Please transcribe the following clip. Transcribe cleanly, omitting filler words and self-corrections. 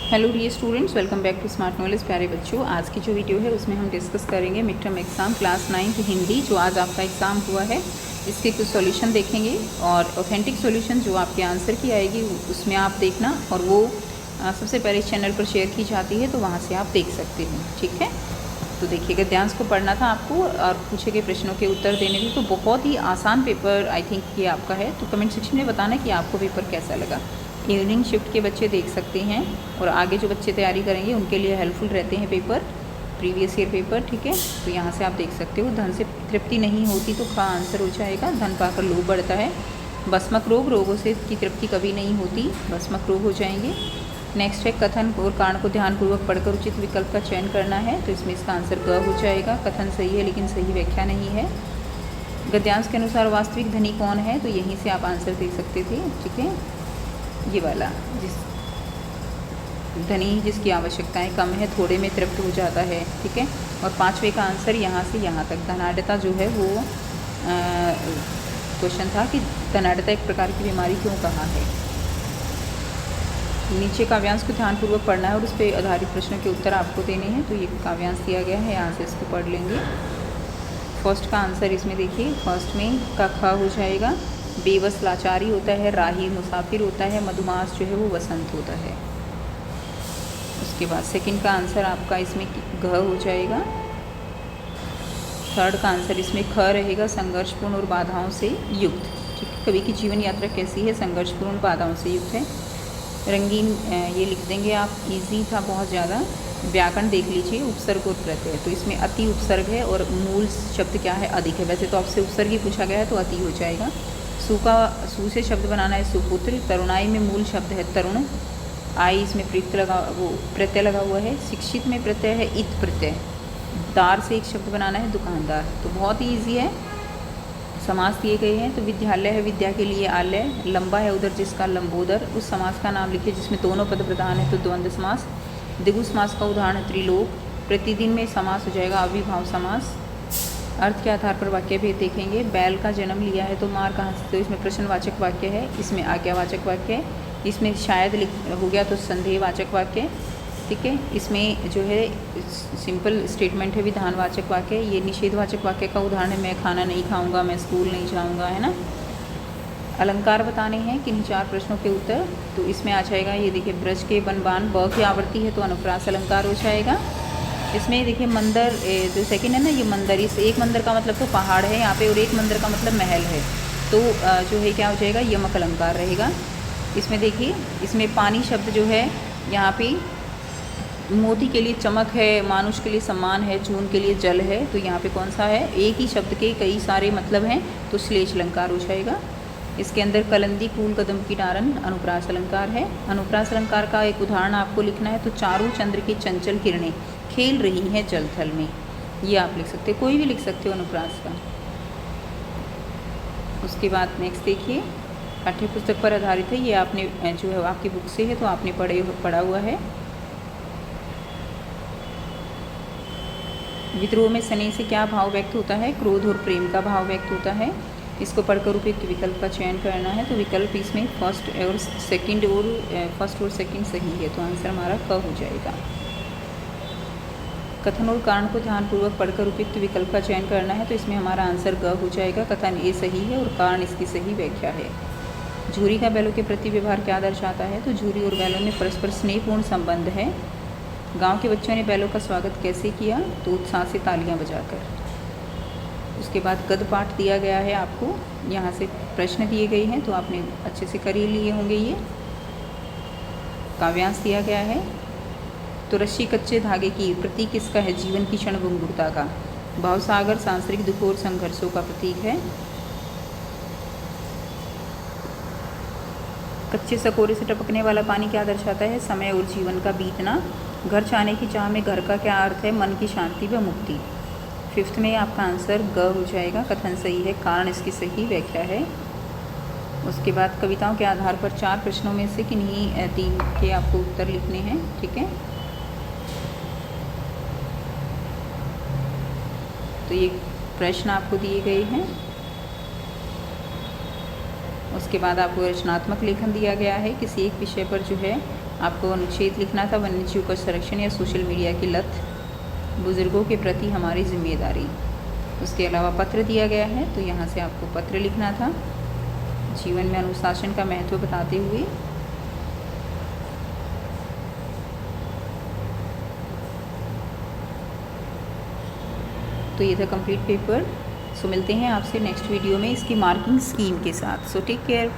Hello dear students, welcome back to smart knowledge. प्यारे बच्चों, आज की जो वीडियो है उसमें हम डिस्कस करेंगे mid term exam class 9 Hindi, जो आज आपका एग्ज़ाम हुआ है। इसके कुछ सॉल्यूशन देखेंगे और ऑथेंटिक सॉल्यूशन जो आपके आंसर की आएगी उसमें आप देखना, और वो सबसे पहले इस चैनल पर शेयर की जाती है तो वहाँ से आप देख सकते हैं। ठीक है, तो देखिएगा, ध्यान को पढ़ना था आपको और पूछे गए प्रश्नों के उत्तर देने थे। तो बहुत ही आसान पेपर आई थिंक ये आपका है। तो कमेंट सेक्शन में बताना कि आपको पेपर कैसा लगा। इवनिंग शिफ्ट के बच्चे देख सकते हैं और आगे जो बच्चे तैयारी करेंगे उनके लिए हेल्पफुल रहते हैं पेपर, प्रीवियस ईयर पेपर। ठीक है, तो यहाँ से आप देख सकते हो। धन से तृप्ति नहीं होती तो खा आंसर हो जाएगा। धन पाकर लोभ बढ़ता है। भस्मक रोग, रोगों से की तृप्ति कभी नहीं होती, भस्मक रोग हो जाएंगे। नेक्स्ट है कथन और कारण को ध्यानपूर्वक पढ़कर उचित विकल्प का चयन करना है। तो इसमें इसका आंसर ग हो जाएगा। कथन सही है लेकिन सही व्याख्या नहीं है। गद्यांश के अनुसार वास्तविक धनी कौन है, तो यहीं से आप आंसर दे सकते थे। ठीक है, ये वाला, धनी जिसकी आवश्यकताएं कम है, थोड़े में तृप्त हो जाता है। ठीक है, और पाँचवें का आंसर यहाँ से यहाँ तक धनाढ़ता जो है वो क्वेश्चन था कि धनाढ़ता एक प्रकार की बीमारी क्यों कहा है। नीचे काव्यांश को ध्यानपूर्वक पढ़ना है और उस पर आधारित प्रश्नों के उत्तर आपको देने हैं। तो ये काव्यांश दिया गया है, यहाँ से इसको पढ़ लेंगे। फर्स्ट का आंसर इसमें देखिए, फर्स्ट में का ख हो जाएगा। बेबस लाचारी होता है, राही मुसाफिर होता है, मधुमास जो है वो वसंत होता है। उसके बाद सेकंड का आंसर आपका इसमें घ हो जाएगा। थर्ड का आंसर इसमें ख रहेगा, संघर्षपूर्ण और बाधाओं से युक्त। ठीक है, कवि की जीवन यात्रा कैसी है, संघर्षपूर्ण और बाधाओं से युक्त है। रंगीन ये लिख देंगे आप, इजी था बहुत ज़्यादा। व्याकरण देख लीजिए, उपसर्ग और प्रत्यय, तो इसमें अति उपसर्ग है और मूल शब्द क्या है, अधिक है। वैसे तो आपसे उपसर्ग ही पूछा गया है तो अति हो जाएगा। सु का सु से शब्द बनाना है सुपुत्र। तरुणाई में मूल शब्द है तरुण। आई इसमें प्रत्यय लगा हुआ है। शिक्षित में प्रत्यय है इत प्रत्यय। दार से एक शब्द बनाना है दुकानदार। तो बहुत ही ईजी है। समास दिए गए हैं, तो विद्यालय है विद्या के लिए आलय। लंबा है उधर जिसका लंबोदर। उस समास का नाम लिखिए जिसमें दोनों पद प्रधान है, तो द्वंद्व समास। द्विगु समास का उदाहरण त्रिलोक। प्रतिदिन में समास हो जाएगा अविभाव समास। अर्थ के आधार पर वाक्य भेद देखेंगे। बैल का जन्म लिया है तो मार कहाँ से, तो इसमें प्रश्नवाचक वाक्य है, इसमें आज्ञावाचक वाक्य है। इसमें शायद हो गया तो संदेहवाचक वाक्य। ठीक है, इसमें जो है सिंपल स्टेटमेंट है, विधानवाचक वाक्य। ये निषेधवाचक वाक्य का उदाहरण है, मैं खाना नहीं खाऊंगा, मैं स्कूल नहीं जाऊंगा, है ना। अलंकार बताने हैं किन चार प्रश्नों के उत्तर, तो इसमें आ जाएगा ये देखिए, ब्रज के बनबान ब की आवृत्ति है तो अनुप्रास अलंकार हो जाएगा। इसमें देखिए मंदिर जो सेकंड है ना, ये मंदिर, इस एक मंदिर का मतलब तो पहाड़ है यहाँ पे, और एक मंदिर का मतलब महल है, तो जो है क्या हो जाएगा, यमक अलंकार रहेगा। इसमें देखिए, इसमें पानी शब्द जो है यहाँ पे मोती के लिए चमक है, मानुष के लिए सम्मान है, जून के लिए जल है, तो यहाँ पे कौन सा है, एक ही शब्द के कई सारे मतलब हैं, तो श्लेष अलंकार हो जाएगा। इसके अंदर कलंदी फूल कदम की डारन अनुप्रास अलंकार है। अनुप्रास अलंकार का एक उदाहरण आपको लिखना है, तो चारों चंद्र की चंचल किरणें खेल रही हैं जल थल में, ये आप लिख सकते हो, कोई भी लिख सकते हो अनुप्रास का। उसके बाद नेक्स्ट देखिए, पाठ्य पुस्तक पर आधारित है, ये आपने जो है आपकी बुक से है तो आपने पढ़ा हुआ है। विद्रोह में स्नेह से क्या भाव व्यक्त होता है, क्रोध और प्रेम का भाव व्यक्त होता है। इसको पढ़कर उपयुक्त विकल्प का चयन करना है, तो विकल्प इसमें फर्स्ट और सेकंड सही है, तो आंसर हमारा क हो जाएगा। कथन और कारण को ध्यानपूर्वक पढ़कर उपयुक्त विकल्प का चयन करना है, तो इसमें हमारा आंसर ग हो जाएगा। कथन ए सही है और कारण इसकी सही व्याख्या है। झूरी का बैलों के प्रति व्यवहार क्या दर्शाता है, तो झूरी और बैलों में परस्पर स्नेहपूर्ण संबंध है। गांव के बच्चों ने बैलों का स्वागत कैसे किया, तो उत्साह से तालियां बजाकर। उसके बाद गद्य पाठ दिया गया है आपको, यहाँ से प्रश्न दिए गए हैं तो आपने अच्छे से कर ही लिए होंगे। ये काव्यांश दिया गया है, तो रस्सी कच्चे धागे की प्रतीक किसका है, जीवन की क्षण भंगुरता का। भावसागर सांसारिक दुखों और संघर्षों का प्रतीक है। कच्चे सकोरे से टपकने वाला पानी क्या दर्शाता है, समय और जीवन का बीतना। घर चाहने की चाह में घर का क्या अर्थ है, मन की शांति व मुक्ति। फिफ्थ में आपका आंसर ग हो जाएगा। कथन सही है, कारण इसकी सही व्याख्या है। उसके बाद कविताओं के आधार पर चार प्रश्नों में से किन्हीं तीन के आपको उत्तर लिखने हैं। ठीक है, तो ये प्रश्न आपको दिए गए हैं। उसके बाद आपको रचनात्मक लेखन दिया गया है, किसी एक विषय पर जो है आपको अनुच्छेद लिखना था, वन्यजीव का संरक्षण या सोशल मीडिया की लत, बुज़ुर्गों के प्रति हमारी जिम्मेदारी। उसके अलावा पत्र दिया गया है, तो यहाँ से आपको पत्र लिखना था, जीवन में अनुशासन का महत्व बताते हुए। तो ये था कंप्लीट पेपर। सो मिलते हैं आपसे नेक्स्ट वीडियो में इसकी मार्किंग स्कीम के साथ। So take care.